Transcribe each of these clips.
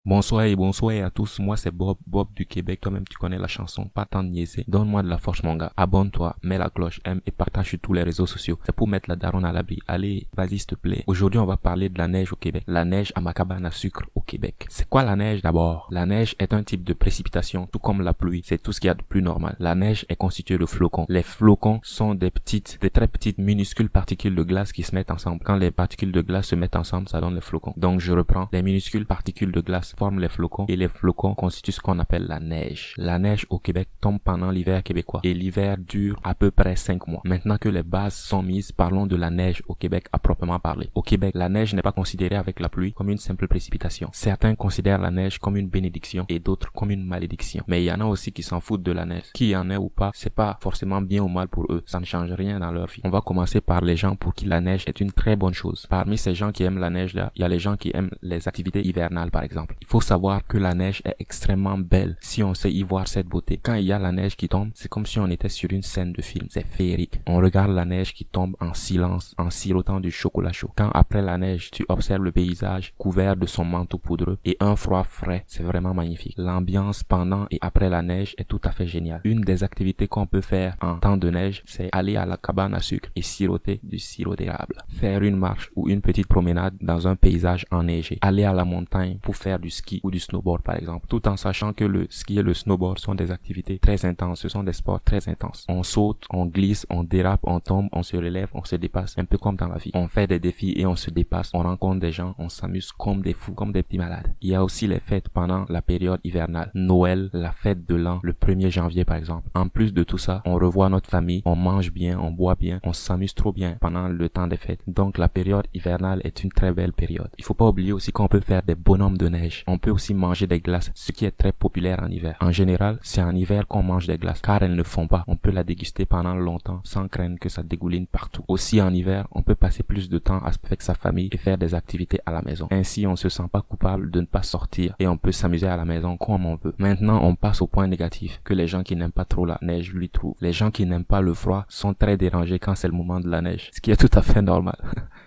Bonsoir et bonsoir à tous, moi c'est Bob du Québec, toi-même tu connais la chanson, pas tant de niaiser. Donne-moi de la force mon gars, abonne-toi, mets la cloche, aime et partage sur tous les réseaux sociaux. C'est pour mettre la daronne à l'abri. Allez, vas-y s'il te plaît. Aujourd'hui on va parler de la neige au Québec, la neige à ma cabane à sucre au Québec. C'est quoi la neige d'abord? La neige est un type de précipitation, tout comme la pluie, c'est tout ce qu'il y a de plus normal. La neige est constituée de flocons. Les flocons sont des très petites minuscules particules de glace qui se mettent ensemble. Quand les particules de glace se mettent ensemble, ça donne les flocons. Donc je reprends, les minuscules particules de glace forment les flocons et les flocons constituent ce qu'on appelle la neige. La neige au Québec tombe pendant l'hiver québécois et l'hiver dure à peu près 5 mois. Maintenant que les bases sont mises, parlons de la neige au Québec à proprement parler. Au Québec, la neige n'est pas considérée avec la pluie comme une simple précipitation. Certains considèrent la neige comme une bénédiction et d'autres comme une malédiction. Mais il y en a aussi qui s'en foutent de la neige. Qui en est ou pas, c'est pas forcément bien ou mal pour eux. Ça ne change rien dans leur vie. On va commencer par les gens pour qui la neige est une très bonne chose. Parmi ces gens qui aiment la neige là, il y a les gens qui aiment les activités hivernales par exemple. Il faut savoir que la neige est extrêmement belle si on sait y voir cette beauté. Quand il y a la neige qui tombe, c'est comme si on était sur une scène de film. C'est féerique. On regarde la neige qui tombe en silence, en sirotant du chocolat chaud. Quand après la neige, tu observes le paysage couvert de son manteau poudreux et un froid frais, c'est vraiment magnifique. L'ambiance pendant et après la neige est tout à fait géniale. Une des activités qu'on peut faire en temps de neige, c'est aller à la cabane à sucre et siroter du sirop d'érable. Faire une marche ou une petite promenade dans un paysage enneigé. Aller à la montagne pour faire du ski ou du snowboard par exemple, tout en sachant que le ski et le snowboard sont des activités très intenses, ce sont des sports très intenses. On saute, on glisse, on dérape, on tombe, on se relève, on se dépasse, un peu comme dans la vie. On fait des défis et on se dépasse, on rencontre des gens, on s'amuse comme des fous, comme des petits malades. Il y a aussi les fêtes pendant la période hivernale. Noël, la fête de l'an, le 1er janvier par exemple. En plus de tout ça, on revoit notre famille, on mange bien, on boit bien, on s'amuse trop bien pendant le temps des fêtes. Donc la période hivernale est une très belle période. Il faut pas oublier aussi qu'on peut faire des bonhommes de neige. On peut aussi manger des glaces, ce qui est très populaire en hiver. En général, c'est en hiver qu'on mange des glaces, car elles ne font pas. On peut la déguster pendant longtemps sans craindre que ça dégouline partout. Aussi en hiver, on peut passer plus de temps avec sa famille et faire des activités à la maison. Ainsi, on se sent pas coupable de ne pas sortir et on peut s'amuser à la maison comme on veut. Maintenant, on passe au point négatif que les gens qui n'aiment pas trop la neige lui trouvent. Les gens qui n'aiment pas le froid sont très dérangés quand c'est le moment de la neige, ce qui est tout à fait normal.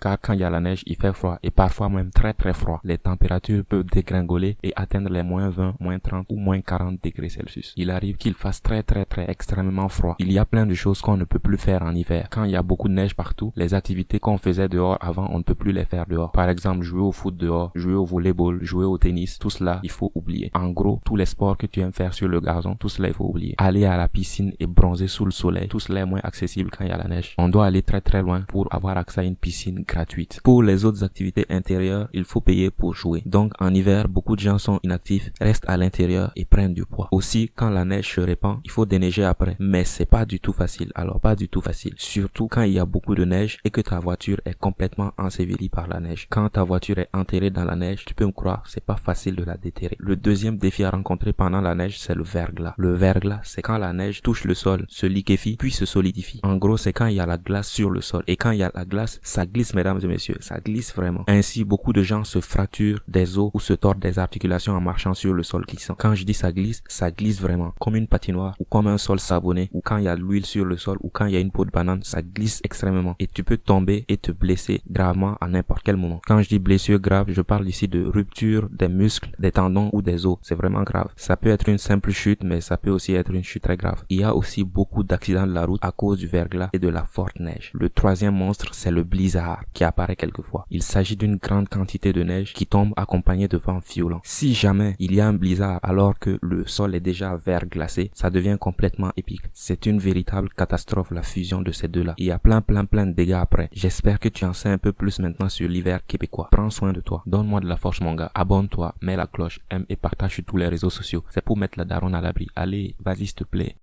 Car quand il y a la neige, il fait froid et parfois même très très froid. Les températures peuvent dégringoler et atteindre les moins 20, moins 30 ou moins 40 degrés Celsius. Il arrive qu'il fasse très extrêmement froid. Il y a plein de choses qu'on ne peut plus faire en hiver. Quand il y a beaucoup de neige partout, les activités qu'on faisait dehors avant, on ne peut plus les faire dehors. Par exemple, jouer au foot dehors, jouer au volleyball, jouer au tennis, tout cela, il faut oublier. En gros, tous les sports que tu aimes faire sur le gazon, tout cela, il faut oublier. Aller à la piscine et bronzer sous le soleil, tout cela est moins accessible quand il y a la neige. On doit aller très loin pour avoir accès à une piscine gratuite. Pour les autres activités intérieures, il faut payer pour jouer. Donc, en hiver, beaucoup de gens sont inactifs, restent à l'intérieur et prennent du poids. Aussi, quand la neige se répand, il faut déneiger après. Mais c'est pas du tout facile. Alors, pas du tout facile. Surtout quand il y a beaucoup de neige et que ta voiture est complètement ensevelie par la neige. Quand ta voiture est enterrée dans la neige, tu peux me croire, c'est pas facile de la déterrer. Le deuxième défi à rencontrer pendant la neige, c'est le verglas. Le verglas, c'est quand la neige touche le sol, se liquéfie, puis se solidifie. En gros, c'est quand il y a la glace sur le sol. Et quand il y a la glace, ça glisse, mesdames et messieurs. Ça glisse vraiment. Ainsi, beaucoup de gens se fracturent des os ou se tordent des articulations en marchant sur le sol glissant. Quand je dis ça glisse vraiment. Comme une patinoire ou comme un sol savonné ou quand il y a de l'huile sur le sol ou quand il y a une peau de banane, ça glisse extrêmement. Et tu peux tomber et te blesser gravement à n'importe quel moment. Quand je dis blessure grave, je parle ici de rupture des muscles, des tendons ou des os. C'est vraiment grave. Ça peut être une simple chute, mais ça peut aussi être une chute très grave. Il y a aussi beaucoup d'accidents de la route à cause du verglas et de la forte neige. Le troisième monstre, c'est le blizzard qui apparaît quelquefois. Il s'agit d'une grande quantité de neige qui tombe accompagnée de vents violents. Si jamais il y a un blizzard alors que le sol est déjà verglacé, ça devient complètement épique. C'est une véritable catastrophe la fusion de ces deux-là. Il y a plein de dégâts après. J'espère que tu en sais un peu plus maintenant sur l'hiver québécois. Prends soin de toi. Donne-moi de la force mon gars. Abonne-toi, mets la cloche, aime et partage sur tous les réseaux sociaux. C'est pour mettre la daronne à l'abri. Allez, vas-y s'il te plaît.